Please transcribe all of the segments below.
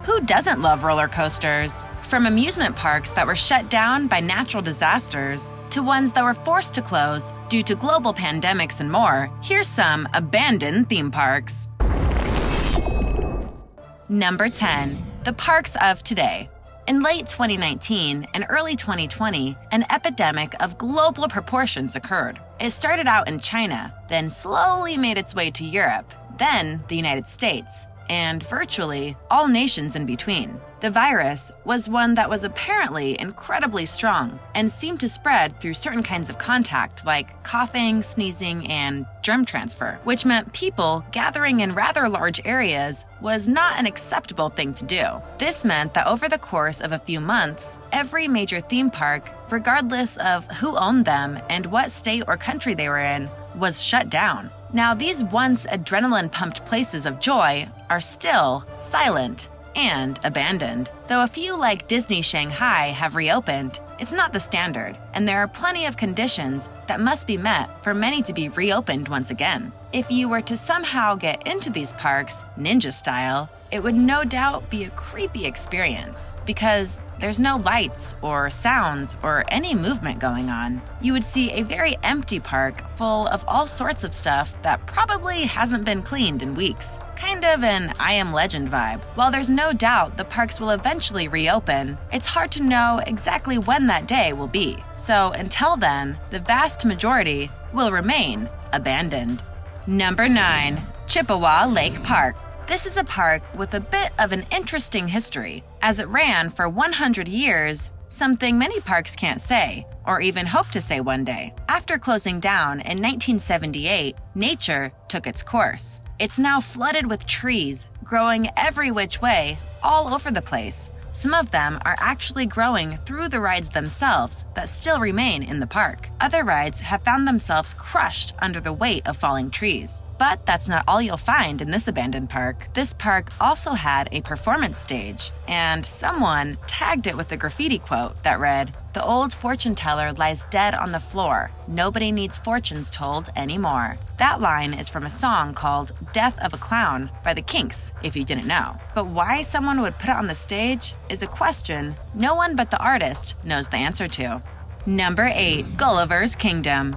Who doesn't love roller coasters? From amusement parks that were shut down by natural disasters to ones that were forced to close due to global pandemics and more, here's some abandoned theme parks. Number 10. The parks of today. In late 2019 and early 2020, an epidemic of global proportions occurred. It started out in China, then slowly made its way to Europe, then the United States, and virtually all nations in between. The virus was one that was apparently incredibly strong and seemed to spread through certain kinds of contact like coughing, sneezing, and germ transfer, which meant people gathering in rather large areas was not an acceptable thing to do. This meant that over the course of a few months, every major theme park, regardless of who owned them and what state or country they were in, was shut down. Now, these once adrenaline-pumped places of joy are still silent and abandoned. Though a few like Disney Shanghai have reopened, it's not the standard, and there are plenty of conditions that must be met for many to be reopened once again. If you were to somehow get into these parks, ninja style, it would no doubt be a creepy experience because there's no lights or sounds or any movement going on. You would see a very empty park full of all sorts of stuff that probably hasn't been cleaned in weeks. Kind of an I Am Legend vibe. While there's no doubt the parks will eventually reopen, it's hard to know exactly when that day will be. So until then, the vast majority will remain abandoned. Number 9. Chippewa Lake Park. This is a park with a bit of an interesting history, as it ran for 100 years, something many parks can't say, or even hope to say one day. After closing down in 1978, nature took its course. It's now flooded with trees, growing every which way, all over the place. Some of them are actually growing through the rides themselves that still remain in the park. Other rides have found themselves crushed under the weight of falling trees. But that's not all you'll find in this abandoned park. This park also had a performance stage, and someone tagged it with a graffiti quote that read, "The old fortune teller lies dead on the floor. Nobody needs fortunes told anymore." That line is from a song called Death of a Clown by the Kinks, if you didn't know. But why someone would put it on the stage is a question no one but the artist knows the answer to. Number 8. Gullivers Kingdom.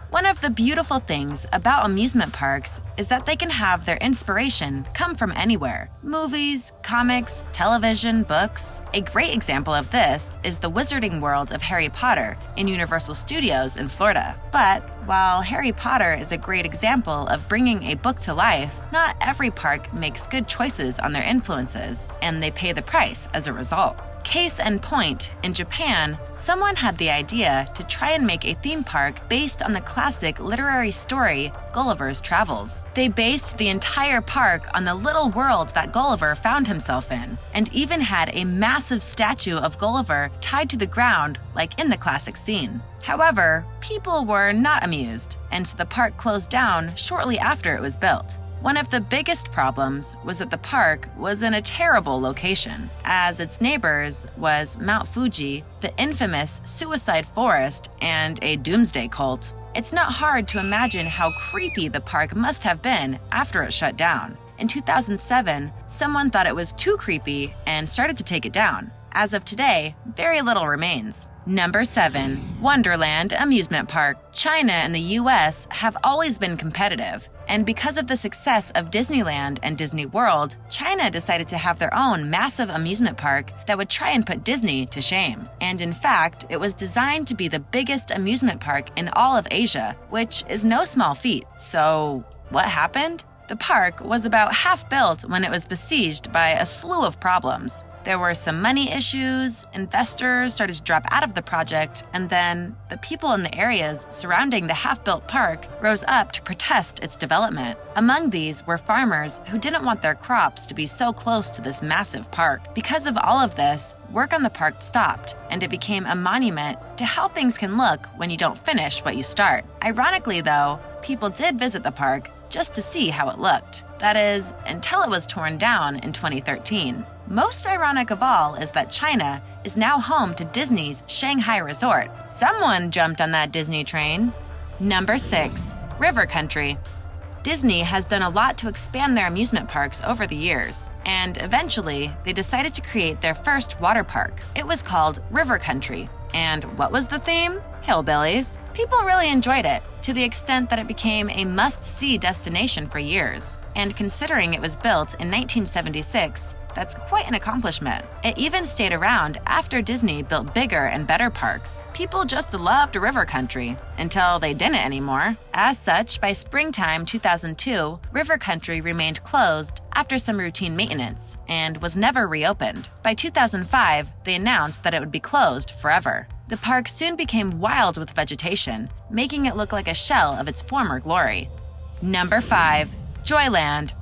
One of the beautiful things about amusement parks is that they can have their inspiration come from anywhere. Movies, comics, television, books. A great example of this is the Wizarding World of Harry Potter in Universal Studios in Florida. But while Harry Potter is a great example of bringing a book to life, not every park makes good choices on their influences, and they pay the price as a result. Case in point, in Japan, someone had the idea to try and make a theme park based on the classic literary story Gulliver's Travels. They based the entire park on the little world that Gulliver found himself in, and even had a massive statue of Gulliver tied to the ground like in the classic scene. However, people were not amused, and so the park closed down shortly after it was built. One of the biggest problems was that the park was in a terrible location, as its neighbors was Mount Fuji, the infamous suicide forest, and a doomsday cult. It's not hard to imagine how creepy the park must have been after it shut down. In 2007, someone thought it was too creepy and started to take it down. As of today, very little remains. Number 7. Wonderland Amusement Park. China and the US have always been competitive, and because of the success of Disneyland and Disney World, China decided to have their own massive amusement park that would try and put Disney to shame. And in fact, it was designed to be the biggest amusement park in all of Asia, which is no small feat. So, what happened? The park was about half built when it was besieged by a slew of problems. There were some money issues, investors started to drop out of the project, and then the people in the areas surrounding the half-built park rose up to protest its development. Among these were farmers who didn't want their crops to be so close to this massive park. Because of all of this, work on the park stopped, and it became a monument to how things can look when you don't finish what you start. Ironically, though, people did visit the park just to see how it looked. That is, until it was torn down in 2013. Most ironic of all is that China is now home to Disney's Shanghai resort. Someone jumped on that Disney train. Number 6. River Country. Disney has done a lot to expand their amusement parks over the years, and eventually they decided to create their first water park. It was called River Country. And what was the theme? Hillbillies. People really enjoyed it, to the extent that it became a must-see destination for years. And considering it was built in 1976, that's quite an accomplishment. It even stayed around after Disney built bigger and better parks. People just loved River Country, until they didn't anymore. As such, by springtime 2002, River Country remained closed after some routine maintenance and was never reopened. By 2005, they announced that it would be closed forever. The park soon became wild with vegetation, making it look like a shell of its former glory. Number 5. Joyland.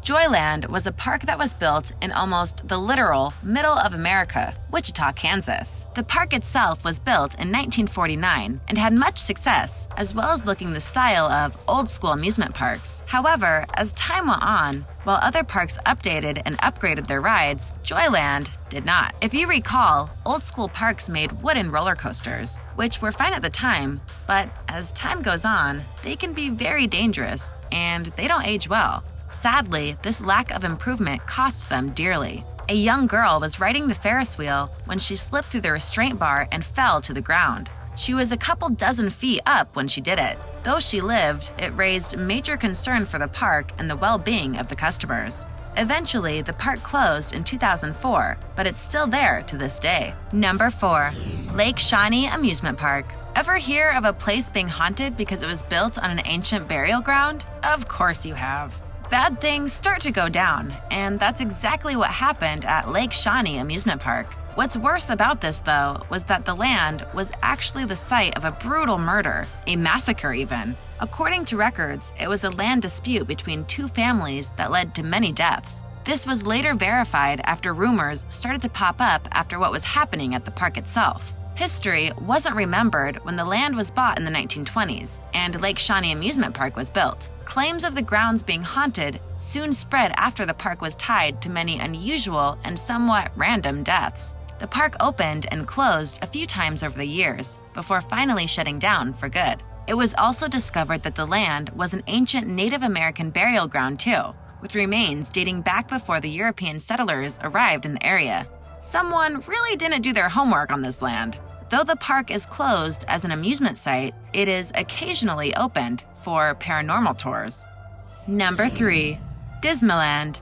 Joyland was a park that was built in almost the literal middle of America, Wichita, Kansas. The park itself was built in 1949 and had much success, as well as looking the style of old-school amusement parks. However, as time went on, while other parks updated and upgraded their rides, Joyland did not. If you recall, old-school parks made wooden roller coasters, which were fine at the time, but as time goes on, they can be very dangerous, and they don't age well. Sadly, this lack of improvement costs them dearly. A young girl was riding the Ferris wheel when she slipped through the restraint bar and fell to the ground. She was a couple dozen feet up when she did it. Though she lived, it raised major concern for the park and the well-being of the customers. Eventually, the park closed in 2004, but it's still there to this day. Number 4. Lake Shawnee Amusement Park. Ever hear of a place being haunted because it was built on an ancient burial ground? Of course you have. Bad things start to go down, and that's exactly what happened at Lake Shawnee Amusement Park. What's worse about this, though, was that the land was actually the site of a brutal murder, a massacre even. According to records, it was a land dispute between two families that led to many deaths. This was later verified after rumors started to pop up after what was happening at the park itself. History wasn't remembered when the land was bought in the 1920s and Lake Shawnee Amusement Park was built. Claims of the grounds being haunted soon spread after the park was tied to many unusual and somewhat random deaths. The park opened and closed a few times over the years before finally shutting down for good. It was also discovered that the land was an ancient Native American burial ground too, with remains dating back before the European settlers arrived in the area. Someone really didn't do their homework on this land. Though the park is closed as an amusement site, it is occasionally opened for paranormal tours. Number 3. Dismaland.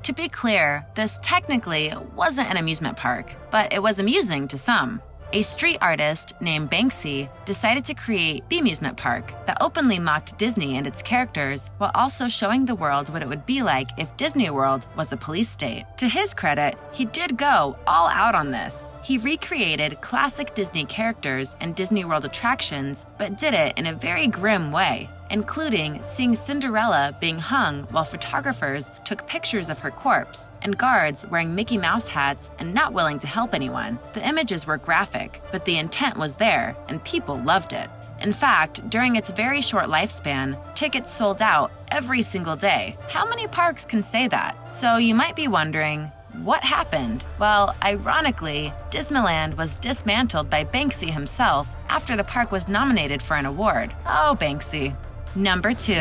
To be clear, this technically wasn't an amusement park, but it was amusing to some. A street artist named Banksy decided to create the amusement park that openly mocked Disney and its characters while also showing the world what it would be like if Disney World was a police state. To his credit, he did go all out on this. He recreated classic Disney characters and Disney World attractions, but did it in a very grim way, including seeing Cinderella being hung while photographers took pictures of her corpse, and guards wearing Mickey Mouse hats and not willing to help anyone. The images were graphic, but the intent was there, and people loved it. In fact, during its very short lifespan, tickets sold out every single day. How many parks can say that? So you might be wondering, what happened? Well, ironically, Dismaland was dismantled by Banksy himself after the park was nominated for an award. Oh, Banksy. Number 2.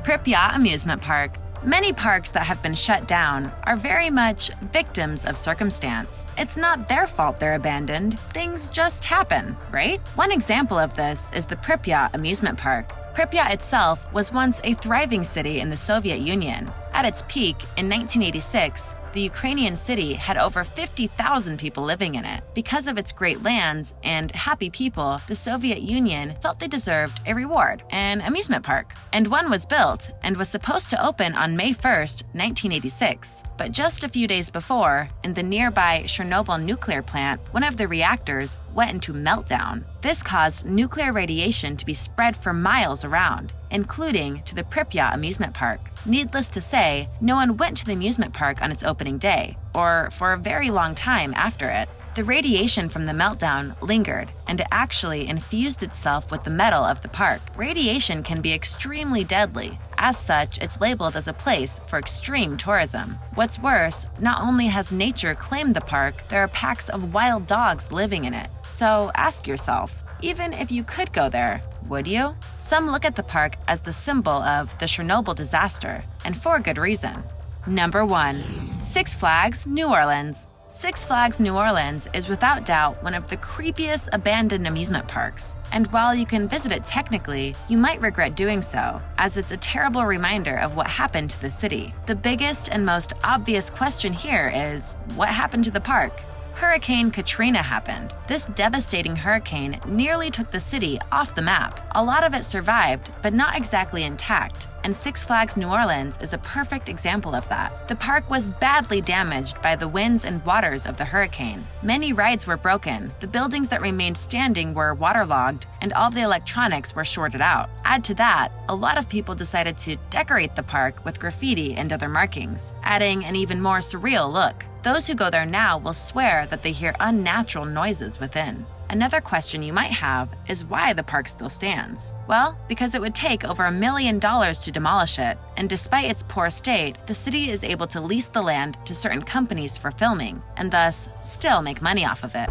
Pripyat Amusement Park. Many parks that have been shut down are very much victims of circumstance. It's not their fault they're abandoned. Things just happen, right? One example of this is the Pripyat Amusement Park. Pripyat itself was once a thriving city in the Soviet Union. At its peak, in 1986, the Ukrainian city had over 50,000 people living in it. Because of its great lands and happy people, the Soviet Union felt they deserved a reward, an amusement park. And one was built and was supposed to open on May 1st, 1986. But just a few days before, in the nearby Chernobyl nuclear plant, one of the reactors went into meltdown. This caused nuclear radiation to be spread for miles around, including to the Pripyat amusement park. Needless to say, no one went to the amusement park on its opening day, or for a very long time after it. The radiation from the meltdown lingered, and it actually infused itself with the metal of the park. Radiation can be extremely deadly. As such, it's labeled as a place for extreme tourism. What's worse, not only has nature claimed the park, there are packs of wild dogs living in it. So ask yourself, even if you could go there, would you? Some look at the park as the symbol of the Chernobyl disaster, and for good reason. Number 1. Six Flags New Orleans. Six Flags New Orleans is without doubt one of the creepiest abandoned amusement parks. And while you can visit it technically, you might regret doing so, as it's a terrible reminder of what happened to the city. The biggest and most obvious question here is, what happened to the park? Hurricane Katrina happened. This devastating hurricane nearly took the city off the map. A lot of it survived, but not exactly intact, and Six Flags New Orleans is a perfect example of that. The park was badly damaged by the winds and waters of the hurricane. Many rides were broken, the buildings that remained standing were waterlogged, and all the electronics were shorted out. Add to that, a lot of people decided to decorate the park with graffiti and other markings, adding an even more surreal look. Those who go there now will swear that they hear unnatural noises within. Another question you might have is why the park still stands. Well, because it would take over $1 million to demolish it, and despite its poor state, the city is able to lease the land to certain companies for filming, and thus still make money off of it.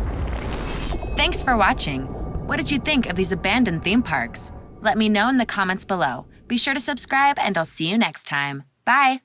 Thanks for watching. What did you think of these abandoned theme parks? Let me know in the comments below. Be sure to subscribe, and I'll see you next time. Bye!